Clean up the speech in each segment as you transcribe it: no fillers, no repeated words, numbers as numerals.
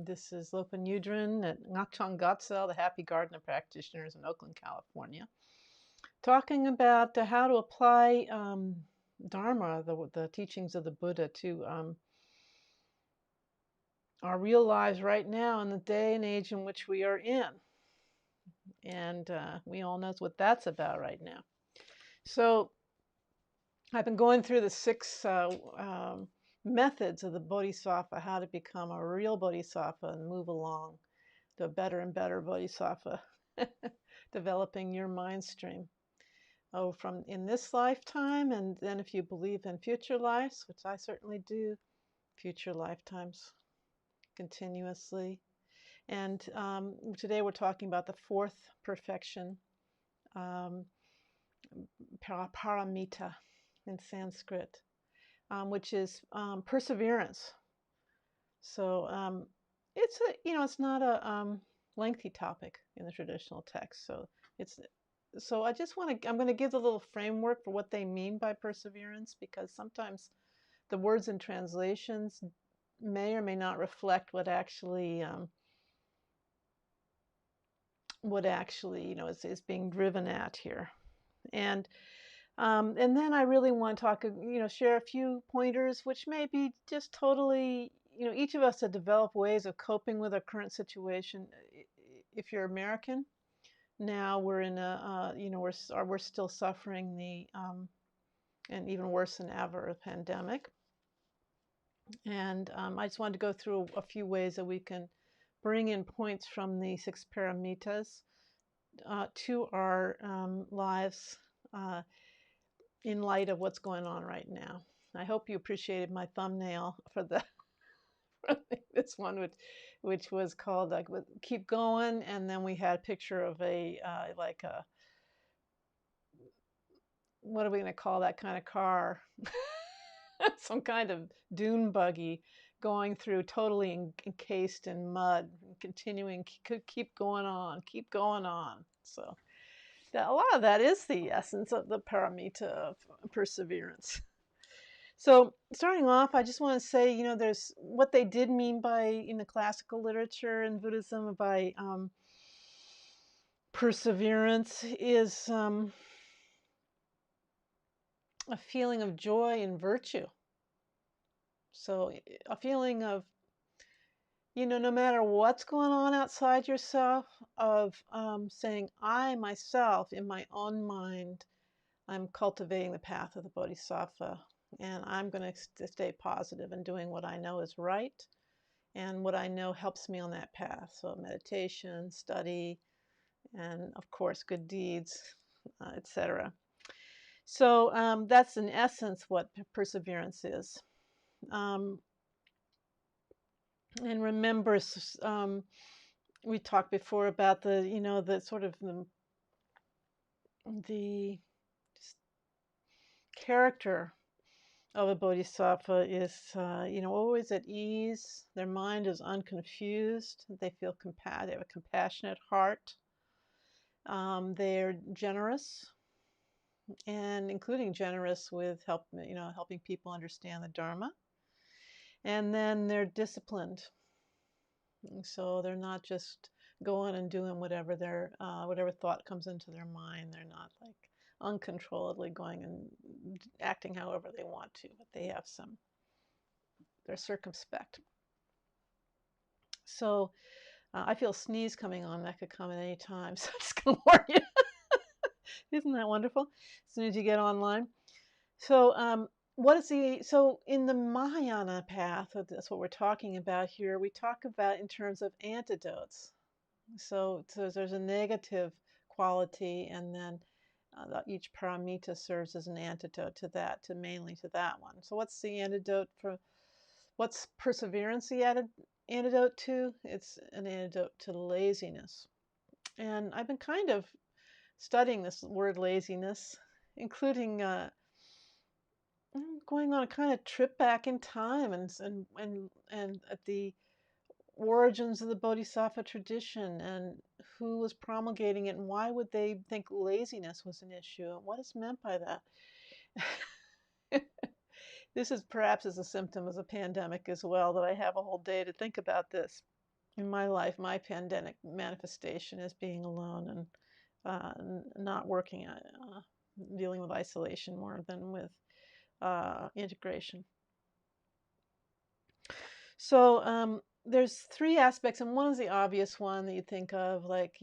This is Lopan Yudron at Ngakchang Gotsel, the Happy Garden of Practitioners in Oakland, California, talking about how to apply Dharma, the teachings of the Buddha, to our real lives right now in the day and age in which we are in. And we all know what that's about right now. So I've been going through the 6 methods of the Bodhisattva, how to become a real Bodhisattva and move along to a better and better Bodhisattva, developing your mind stream. Oh, from in this lifetime, and then if you believe in future lives, which I certainly do, future lifetimes continuously. And today we're talking about the 4th perfection, paramita in Sanskrit, which is perseverance. So it's not a lengthy topic in the traditional text. So I just I'm going to give a little framework for what they mean by perseverance, because sometimes the words in translations may or may not reflect what actually is being driven at here. And then I really want to talk, share a few pointers, which may be just totally, each of us have developed ways of coping with our current situation. If you're American, now we're in we're still suffering the, and even worse than ever, a pandemic. And I just wanted to go through a few ways that we can bring in points from the 6 paramitas to our lives in light of what's going on right now. I hope you appreciated my thumbnail for this one, which was called "Keep Going," and then we had a picture of what are we going to call that kind of car? Some kind of dune buggy going through, totally encased in mud, continuing, keep going on. So a lot of that is the essence of the paramita of perseverance. So starting off, I just want to say, there's what they did mean by, in the classical literature in Buddhism, by perseverance is a feeling of joy and virtue. So a feeling of, no matter what's going on outside yourself, of saying, I myself, in my own mind, I'm cultivating the path of the Bodhisattva, and I'm going to stay positive and doing what I know is right and what I know helps me on that path. So meditation, study, and of course good deeds, etc. So that's in essence what perseverance is. And remember, we talked before about the sort of the character of a bodhisattva is, always at ease. Their mind is unconfused. They feel they have a compassionate heart. They're generous, and including generous with helping people understand the Dharma. And then they're disciplined. So they're not just going and doing whatever whatever thought comes into their mind. They're not like uncontrollably going and acting however they want to, but they're circumspect. So I feel a sneeze coming on. That could come at any time. So I'm just going to warn you. Isn't that wonderful? As soon as you get online. So so in the Mahayana path, that's what we're talking about here, we talk about in terms of antidotes. So there's a negative quality, and then each paramita serves as an antidote to that, mainly to that one. So what's the antidote what's perseverance the antidote to? It's an antidote to laziness. And I've been kind of studying this word laziness, including going on a kind of trip back in time and at the origins of the Bodhisattva tradition, and who was promulgating it, and why would they think laziness was an issue, and what is meant by that. This is perhaps as a symptom of a pandemic as well, that I have a whole day to think about this. In my life, my pandemic manifestation is being alone and not working, dealing with isolation more than with integration. So there's three aspects, and one is the obvious one that you think of, like,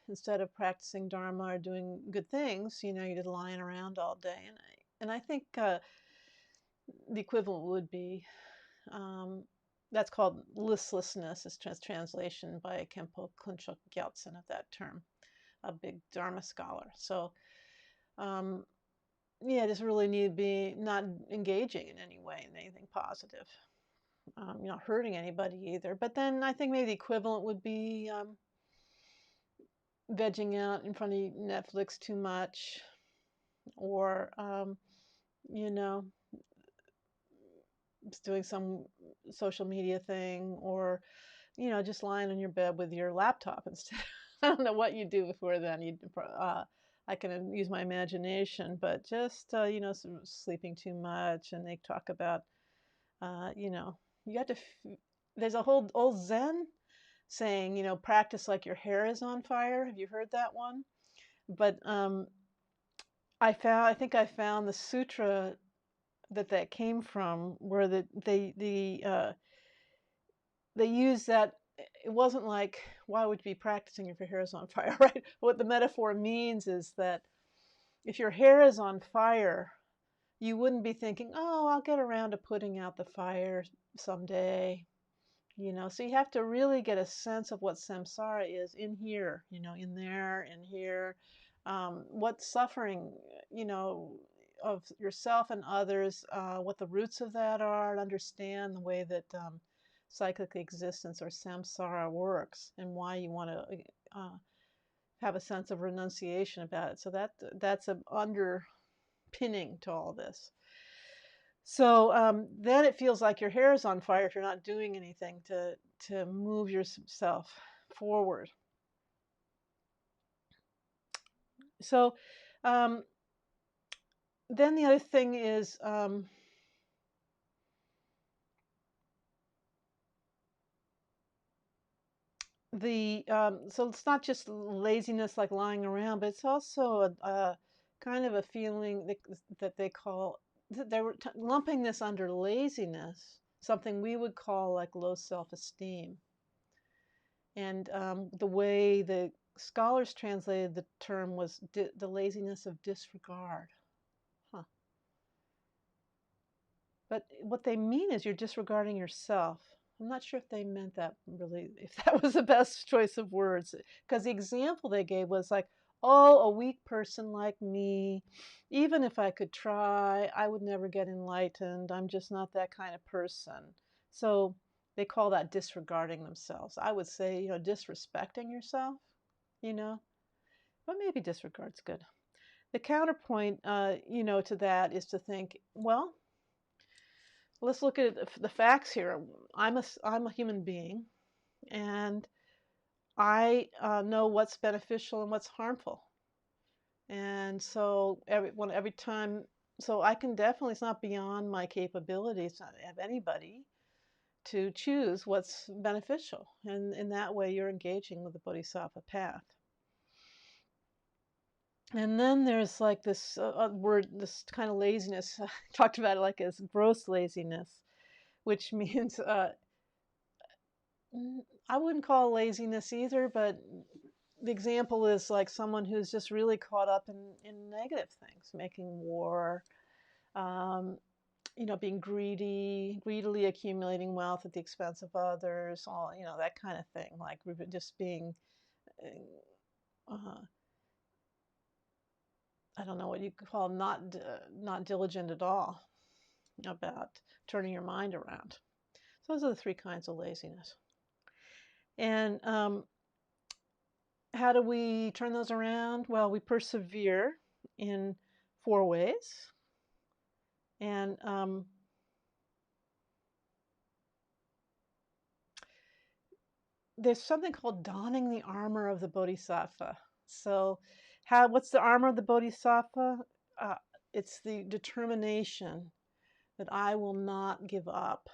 instead of practicing Dharma or doing good things, you're just lying around all day. And I think the equivalent would be, that's called listlessness, is translation by Khenpo Kunchuk Gyaltsen of that term, a big Dharma scholar. So just really need to be not engaging in any way in anything positive. You're not hurting anybody either. But then I think maybe the equivalent would be vegging out in front of Netflix too much, or just doing some social media thing, or just lying on your bed with your laptop instead. I don't know what you do before then. I can use my imagination, but just sleeping too much. And they talk about you got to. There's a whole old Zen saying, practice like your hair is on fire. Have you heard that one? But I think I found the sutra that came from, where they use that. It wasn't like, why would you be practicing if your hair is on fire, right? What the metaphor means is that if your hair is on fire, you wouldn't be thinking, oh, I'll get around to putting out the fire someday. So you have to really get a sense of what samsara is in here, in there, in here, what suffering, of yourself and others, what the roots of that are, and understand the way that cyclic existence, or samsara, works, and why you want to have a sense of renunciation about it. So that's an underpinning to all this. So then it feels like your hair is on fire if you're not doing anything to move yourself forward. So then the other thing is so it's not just laziness, like lying around, but it's also a kind of a feeling that they call, they were lumping this under laziness, something we would call like low self-esteem. And the way the scholars translated the term was the laziness of disregard. But what they mean is you're disregarding yourself. I'm not sure if they meant that really, if that was the best choice of words, because the example they gave was like, oh, a weak person like me, even if I could try, I would never get enlightened. I'm just not that kind of person. So they call that disregarding themselves. I would say, disrespecting yourself, but maybe disregard's good. The counterpoint, to that is to think, well, let's look at the facts here. I'm a human being, and I know what's beneficial and what's harmful. And so every time, so I can definitely, it's not beyond my capabilities of anybody to choose what's beneficial. And in that way, you're engaging with the Bodhisattva path. And then there's like this word, this kind of laziness. I talked about it like as gross laziness, which means I wouldn't call it laziness either, but the example is like someone who's just really caught up in negative things, making war, being greedily accumulating wealth at the expense of others, all, that kind of thing, like just being, I don't know what you call not diligent at all about turning your mind around. So those are the three kinds of laziness. And how do we turn those around? Well, we persevere in 4 ways. And there's something called donning the armor of the Bodhisattva. So what's the armor of the Bodhisattva? It's the determination that I will not give up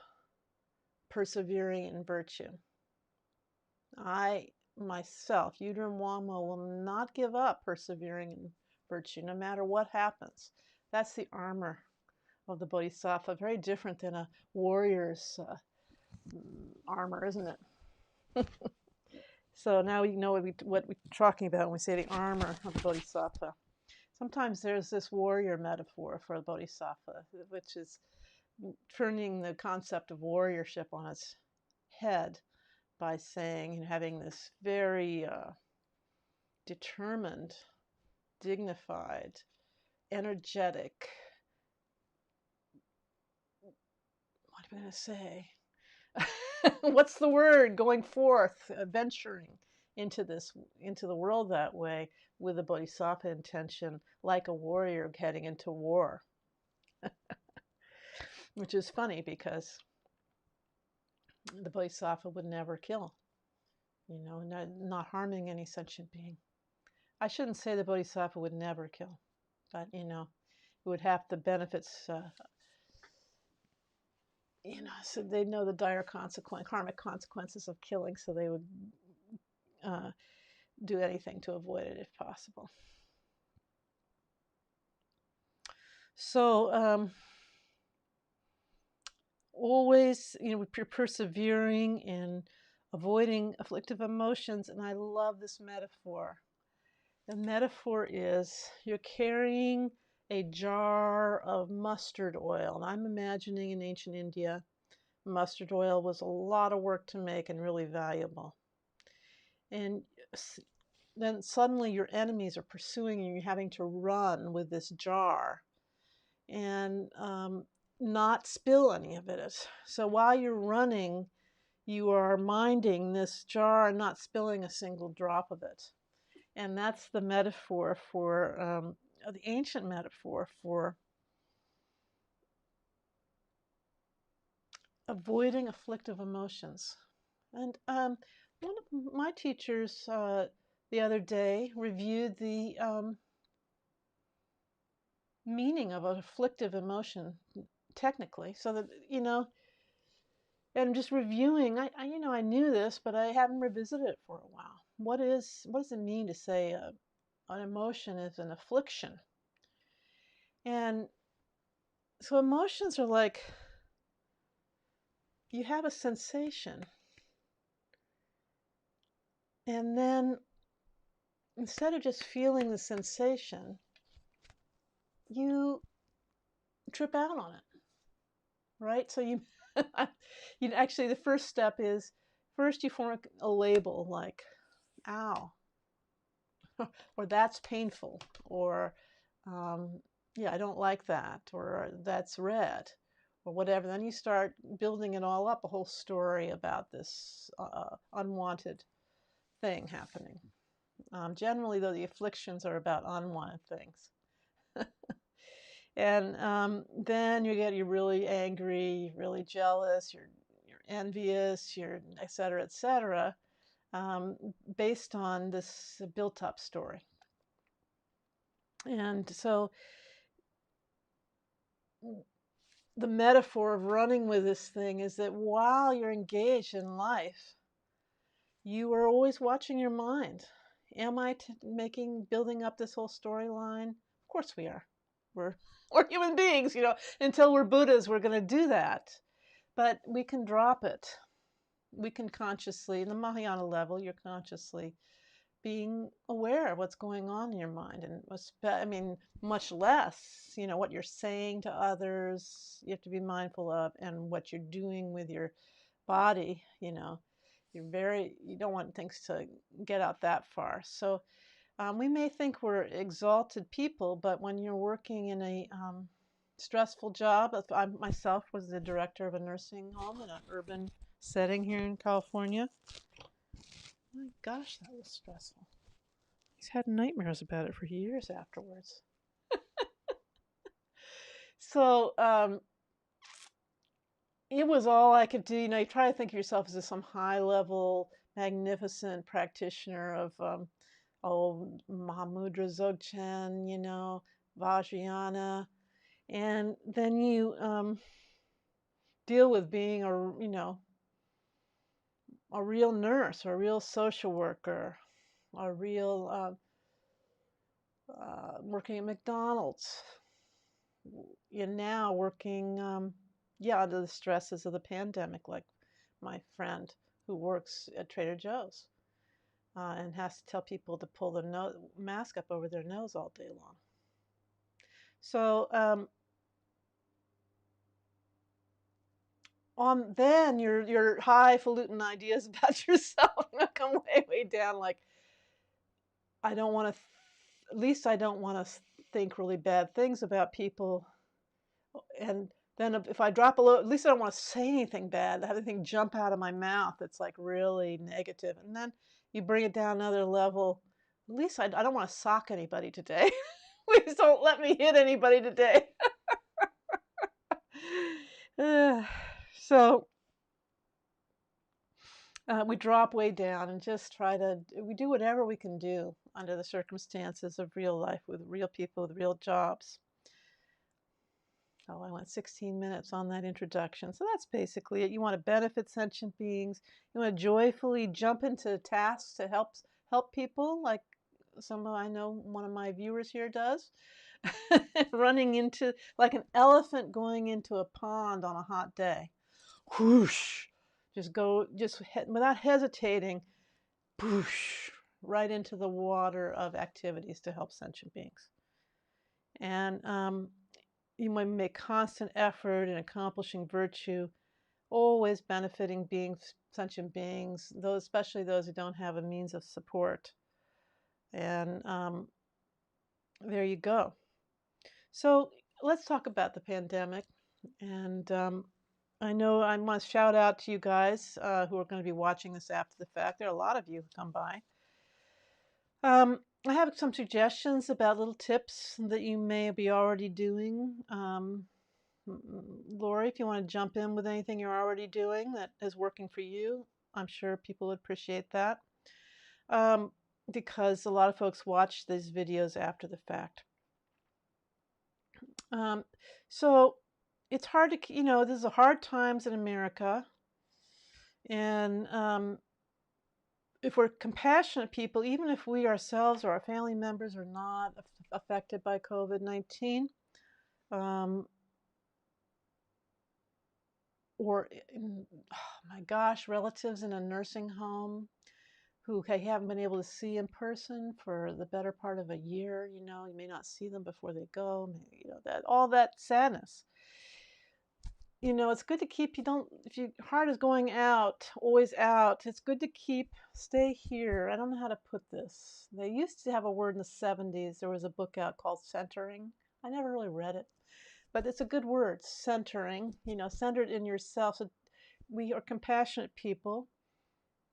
persevering in virtue. I, myself, Yudron Wangmo, will not give up persevering in virtue, no matter what happens. That's the armor of the Bodhisattva, very different than a warrior's armor, isn't it? So now we know what we're talking about when we say the armor of the Bodhisattva. Sometimes there's this warrior metaphor for the Bodhisattva, which is turning the concept of warriorship on its head by saying, having this very determined, dignified, energetic, what am I going to say? What's the word? Going forth, venturing into the world that way with a bodhisattva intention, like a warrior heading into war. Which is funny because the bodhisattva would never kill, not harming any sentient being. I shouldn't say the bodhisattva would never kill, but it would have the benefits. So they know the dire karmic consequences of killing, so they would do anything to avoid it if possible. So always, you're persevering in avoiding afflictive emotions, and I love this metaphor. The metaphor is you're carrying a jar of mustard oil, and I'm imagining in ancient India, mustard oil was a lot of work to make and really valuable. And then suddenly your enemies are pursuing you, you're having to run with this jar and not spill any of it. So while you're running, you are minding this jar and not spilling a single drop of it. And that's the metaphor for, the ancient metaphor for avoiding afflictive emotions. And one of my teachers the other day reviewed the meaning of an afflictive emotion technically, so that, and just reviewing, I knew this, but I haven't revisited it for a while. What does it mean to say an emotion is an affliction? And so emotions are like, you have a sensation, and then instead of just feeling the sensation, you trip out on it, right? So you actually, the first step is, first you form a label like, ow, or that's painful, or I don't like that, or that's red, or whatever. Then you start building it all up, a whole story about this unwanted thing happening. Generally, though, the afflictions are about unwanted things. And then you're really angry, really jealous, you're envious, you're et cetera, based on this built-up story. And so the metaphor of running with this thing is that while you're engaged in life, you are always watching your mind. Am I building up this whole storyline? Of course we are. We're human beings, until we're Buddhas, we're going to do that. But we can drop it. We can consciously, in the Mahayana level, you're consciously being aware of what's going on in your mind, and much less, what you're saying to others, you have to be mindful of, and what you're doing with your body, you don't want things to get out that far. So we may think we're exalted people, but when you're working in a stressful job, I myself was the director of a nursing home in an urban setting here in California. My gosh, that was stressful. He's had nightmares about it for years afterwards. So it was all I could do. You try to think of yourself as some high-level, magnificent practitioner of Mahamudra Dzogchen, Vajrayana. And then you deal with being a real nurse, or a real social worker, a real working at McDonald's. You're now working, under the stresses of the pandemic, like my friend who works at Trader Joe's and has to tell people to pull the mask up over their nose all day long. So then your highfalutin ideas about yourself come way down. Like, I don't want to, at least I don't want to think really bad things about people. And then if I drop a little, at least I don't want to say anything bad, have anything jump out of my mouth that's like really negative. And then you bring it down another level. At least I don't want to sock anybody today. Please don't let me hit anybody today. So we drop way down and just we do whatever we can do under the circumstances of real life with real people with real jobs. Oh, I went 16 minutes on that introduction. So that's basically it. You want to benefit sentient beings. You want to joyfully jump into tasks to help people, like I know one of my viewers here does. Running into, like an elephant going into a pond on a hot day. Whoosh! Without hesitating, whoosh, right into the water of activities to help sentient beings. And you might make constant effort in accomplishing virtue, always benefiting sentient beings, especially those who don't have a means of support. And there you go. So let's talk about the pandemic. And I know I must shout out to you guys who are going to be watching this after the fact. There are a lot of you who come by. I have some suggestions about little tips that you may be already doing. Lori, if you want to jump in with anything you're already doing that is working for you, I'm sure people would appreciate that. Because a lot of folks watch these videos after the fact. So it's hard to, this is hard times in America. And if we're compassionate people, even if we ourselves or our family members are not affected by COVID-19, or, oh my gosh, relatives in a nursing home who haven't been able to see in person for the better part of a year, you may not see them before they go, all that sadness. It's good to keep, if your heart is going out, always out, it's good to stay here. I don't know how to put this. They used to have a word in the 70s. There was a book out called Centering. I never really read it, but it's a good word, centering, centered in yourself. So we are compassionate people,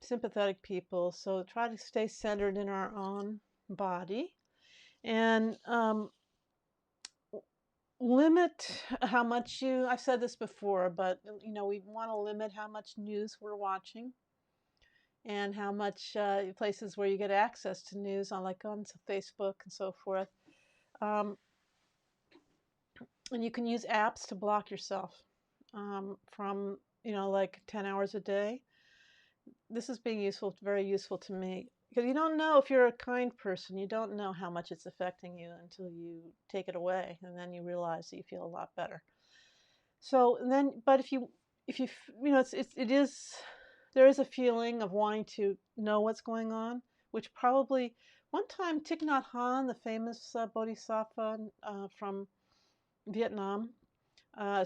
sympathetic people. So try to stay centered in our own body and, limit how much I've said this before, but we want to limit how much news we're watching and how much places where you get access to news on Facebook and so forth. And you can use apps to block yourself from, like 10 hours a day. This is being very useful to me. Because you don't know, if you're a kind person, you don't know how much it's affecting you until you take it away, and then you realize that you feel a lot better. So then, but if you there is a feeling of wanting to know what's going on, which probably one time Thich Nhat Hanh, the famous Bodhisattva from Vietnam,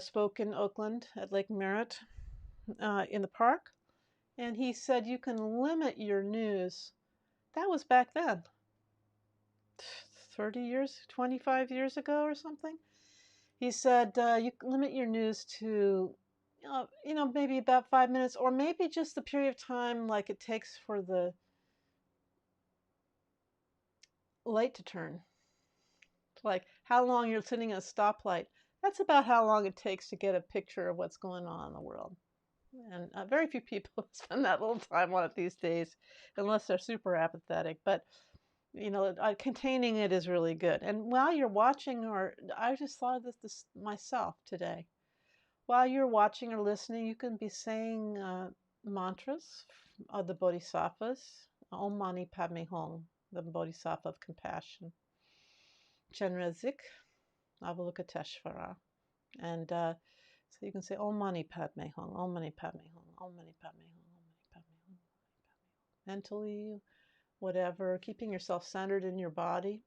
spoke in Oakland at Lake Merritt in the park, and he said you can limit your news. That was back then, 30 years, 25 years ago or something. He said you limit your news to, maybe about 5 minutes, or maybe just the period of time like it takes for the light to turn. Like how long you're sitting at a stoplight. That's about how long it takes to get a picture of what's going on in the world. And very few people spend that little time on it these days, unless they're super apathetic. But Containing it is really good. And while you're watching, or I just thought of this myself today. While you're watching or listening, you can be saying mantras of the Bodhisattvas. Om Mani Padme Hum, the Bodhisattva of compassion. Chenrezig, Avalokiteshvara. And so you can say Om Mani Padme Hum, Om Mani Padme Hum, Om Mani Padme Hum, Om Mani Padme Hum. Mentally, whatever, keeping yourself centered in your body,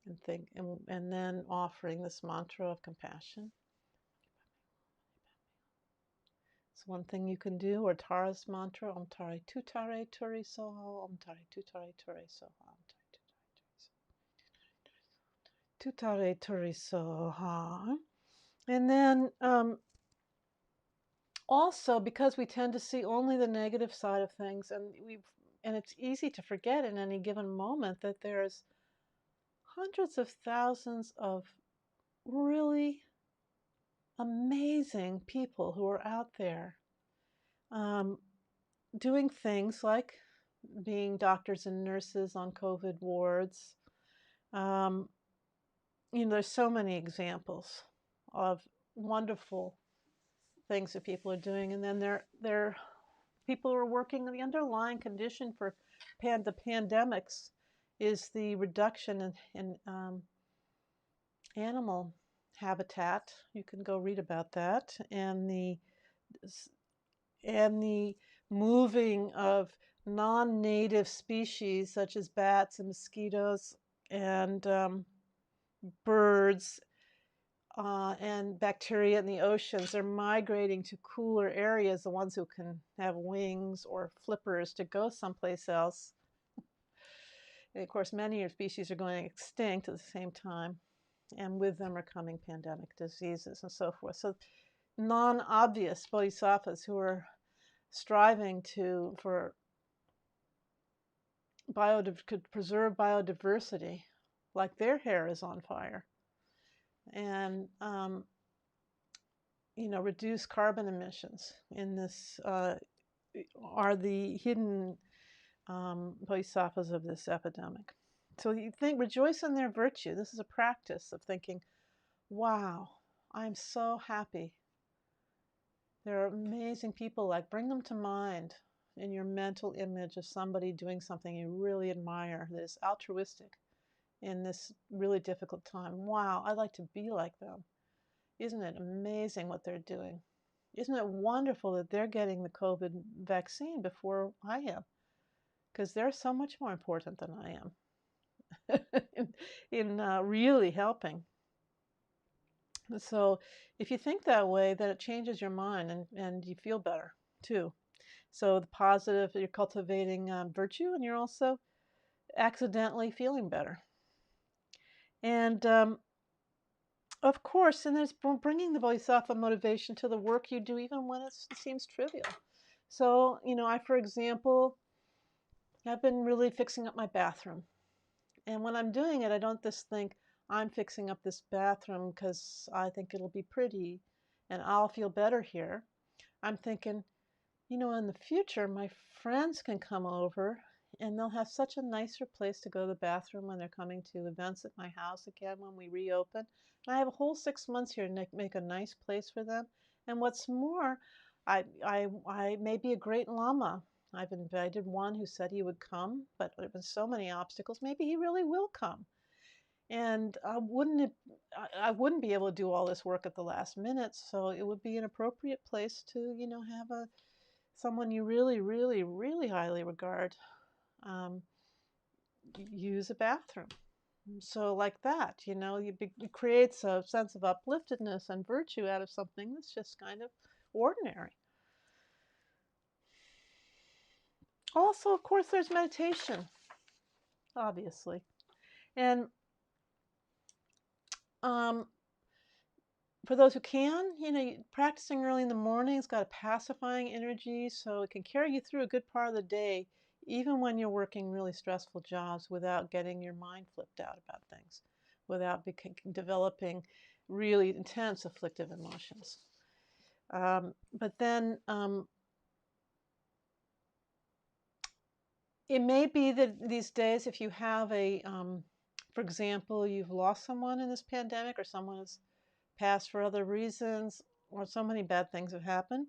and and then offering this mantra of compassion. It's one thing you can do, or Tara's mantra, Om Tare Tutare Turi Soha, Om Tare Tutare Turi Soha, Om Tare Tutare Turi Soha. And then also, because we tend to see only the negative side of things, and it's easy to forget in any given moment that there's hundreds of thousands of really amazing people who are out there doing things like being doctors and nurses on COVID wards. There's so many examples of wonderful things that people are doing, and then there people who are working. The underlying condition for the pandemics is the reduction in animal habitat. You can go read about that, and the moving of non-native species such as bats and mosquitoes and birds and bacteria in the oceans. They're migrating to cooler areas, the ones who can have wings or flippers to go someplace else. And of course, many species are going extinct at the same time, and with them are coming pandemic diseases and so forth. So non-obvious bodhisattvas who are striving to preserve biodiversity, like their hair is on fire, and reduce carbon emissions in this are the hidden bodhisattvas of this epidemic. So you think, rejoice in their virtue. This is a practice of thinking, wow, I'm so happy. There are amazing people, bring them to mind in your mental image of somebody doing something you really admire that is altruistic in this really difficult time. Wow, I'd like to be like them. Isn't it amazing what they're doing? Isn't it wonderful that they're getting the COVID vaccine before I am? Because they're so much more important than I am in really helping. So if you think that way, then it changes your mind, and you feel better too. So the positive, you're cultivating virtue, and you're also accidentally feeling better. And of course, and there's bringing the Bodhisattva motivation to the work you do, even when it seems trivial. So, for example, I've been really fixing up my bathroom. And when I'm doing it, I don't just think I'm fixing up this bathroom because I think it'll be pretty and I'll feel better here. I'm thinking, in the future, my friends can come over and they'll have such a nicer place to go to the bathroom when they're coming to events at my house again when we reopen. And I have a whole 6 months here to make a nice place for them. And what's more, I may be a great lama. I've invited one who said he would come, but there have been so many obstacles. Maybe he really will come. And I wouldn't be able to do all this work at the last minute, so it would be an appropriate place to, have someone you really, really, really highly regard use a bathroom. So like that, it creates a sense of upliftedness and virtue out of something that's just kind of ordinary. Also, of course, there's meditation, obviously. And for those who can, practicing early in the morning has got a pacifying energy, so it can carry you through a good part of the day, even when you're working really stressful jobs, without getting your mind flipped out about things, without developing really intense afflictive emotions. But then It may be that these days, if you have a, for example, you've lost someone in this pandemic, or someone has passed for other reasons, or so many bad things have happened,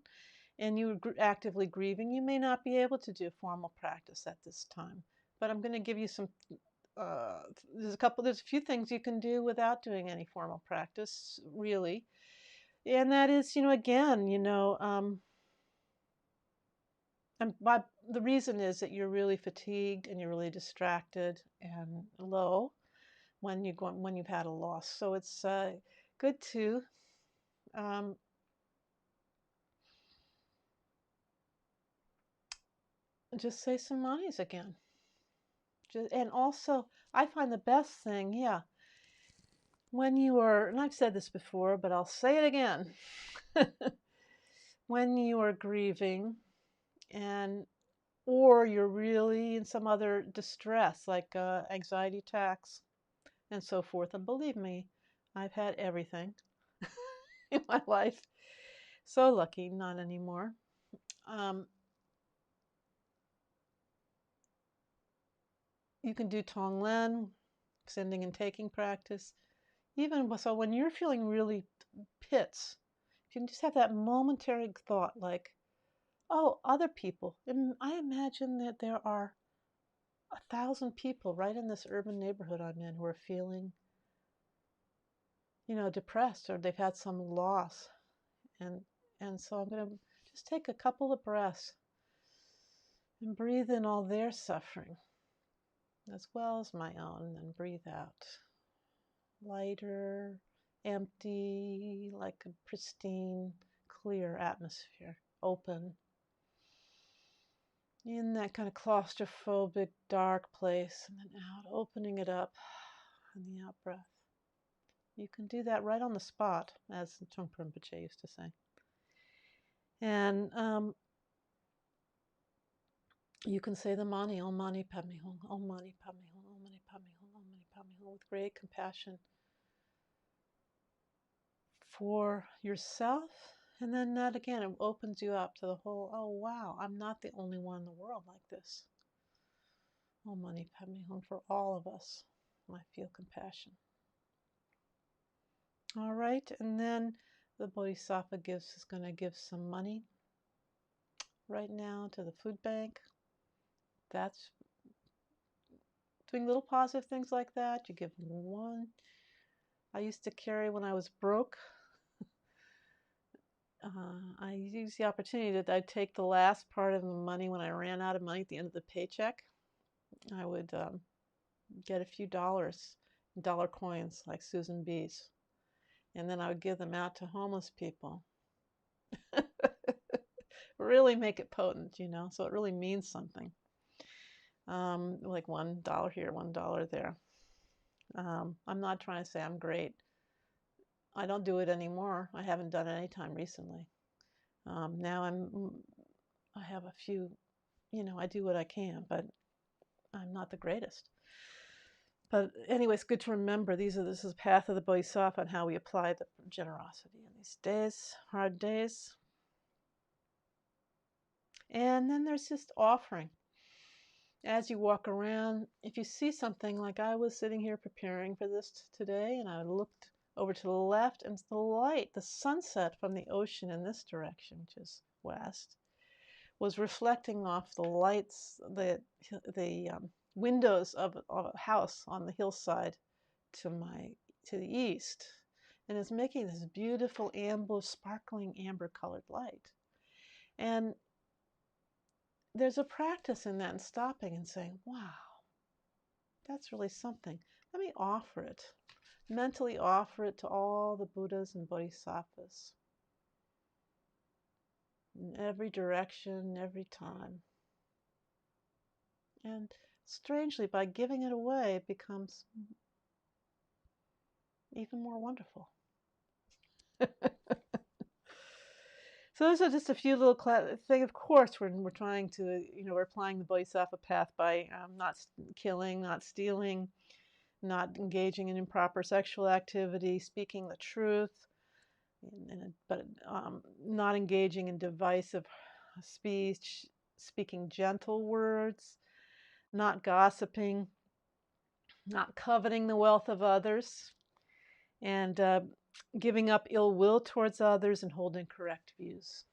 and you're actively grieving, you may not be able to do formal practice at this time. But I'm going to give you some, there's a few things you can do without doing any formal practice, really. And that is, again, the reason is that you're really fatigued and you're really distracted and low when you've had a loss. So it's good to just say some manis again. And also, I find the best thing, when you are, and I've said this before, but I'll say it again. When you are grieving or you're really in some other distress, like anxiety attacks and so forth. And believe me, I've had everything in my life. So lucky, not anymore. You can do Tonglen, sending and taking practice. Even so, when you're feeling really pits, if you can just have that momentary thought like, oh, other people. I imagine that there are 1,000 people right in this urban neighborhood I'm in who are feeling, depressed, or they've had some loss. And so I'm going to just take a couple of breaths and breathe in all their suffering as well as my own, and then breathe out. Lighter, empty, like a pristine, clear atmosphere, open. In that kind of claustrophobic, dark place, and then out, opening it up on the out breath. You can do that right on the spot, as Trungpa Rinpoche used to say. And you can say the mani, Om Mani Padme Hum, Om Mani Padme Hum, Om Mani Padme Hum, Om Mani Padme Hum, with great compassion for yourself. And then that again, it opens you up to the whole, oh wow, I'm not the only one in the world like this. Om Mani Padme Hum, for all of us. I feel compassion. All right, and then the Bodhisattva is going to give some money right now to the food bank. That's doing little positive things like that. You give one. I used to carry when I was broke. I used the opportunity that I'd take the last part of the money when I ran out of money at the end of the paycheck. I would get a few dollars, dollar coins like Susan B's, and then I would give them out to homeless people. Really make it potent, so it really means something. Like $1 here, $1 there. I'm not trying to say I'm great. I don't do it anymore. I haven't done it any time recently. Now I have a few, I do what I can, but I'm not the greatest. But anyway, it's good to remember this is the path of the Bodhisattva and how we apply the generosity in these days, hard days. And then there's just offering. As you walk around, if you see something, like I was sitting here preparing for this today, and I looked over to the left, and the light, the sunset from the ocean in this direction, which is west, was reflecting off the lights, the windows of a house on the hillside to the east, and it's making this beautiful sparkling amber colored light. And there's a practice in that, and stopping and saying, wow, that's really something. Let me offer it. Mentally offer it to all the Buddhas and Bodhisattvas. In every direction, every time. And strangely, by giving it away, it becomes even more wonderful. So those are just a few little things. Of course, we're trying to, we're applying the Bodhisattva path by not killing, not stealing, not engaging in improper sexual activity, speaking the truth, but not engaging in divisive speech, speaking gentle words, not gossiping, not coveting the wealth of others, and giving up ill will towards others and holding correct views.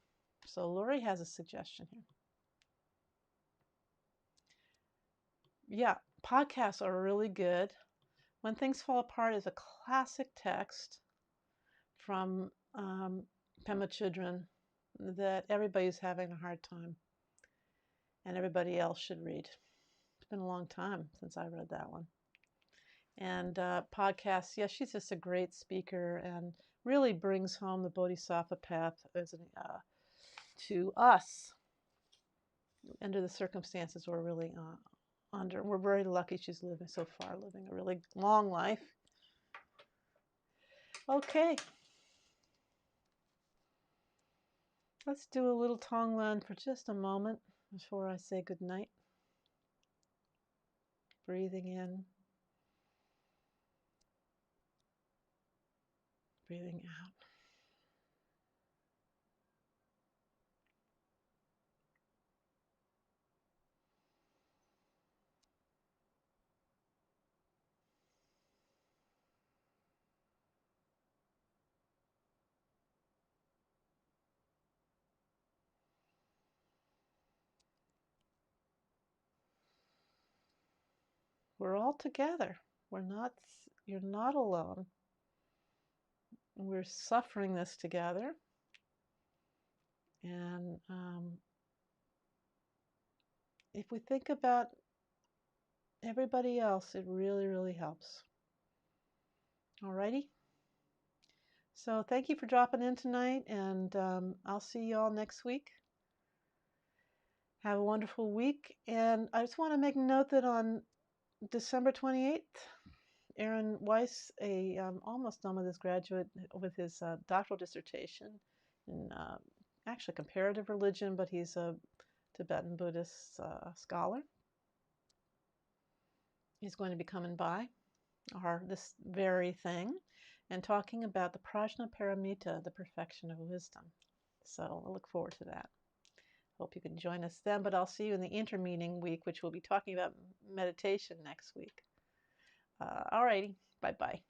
So Lori has a suggestion here. Yeah, podcasts are really good. When Things Fall Apart is a classic text from Pema Chudron that everybody's having a hard time and everybody else should read. It's been a long time since I read that one. And podcasts, yeah, she's just a great speaker and really brings home the Bodhisattva path as to us under the circumstances we're really under. We're very lucky she's living so far, living a really long life. Okay. Let's do a little Tonglen for just a moment before I say goodnight. Breathing in. Breathing out. We're all together. You're not alone. We're suffering this together. And if we think about everybody else, it really, really helps. Alrighty? So thank you for dropping in tonight, and I'll see you all next week. Have a wonderful week. And I just want to make note that on December 28th, Aaron Weiss, almost done with his doctoral dissertation in actually comparative religion, but he's a Tibetan Buddhist scholar. He's going to be coming by this very thing and talking about the Prajna Paramita, the perfection of wisdom. So I look forward to that. Hope you can join us then, but I'll see you in the intermeeting week, which we'll be talking about meditation next week. All righty. Bye-bye.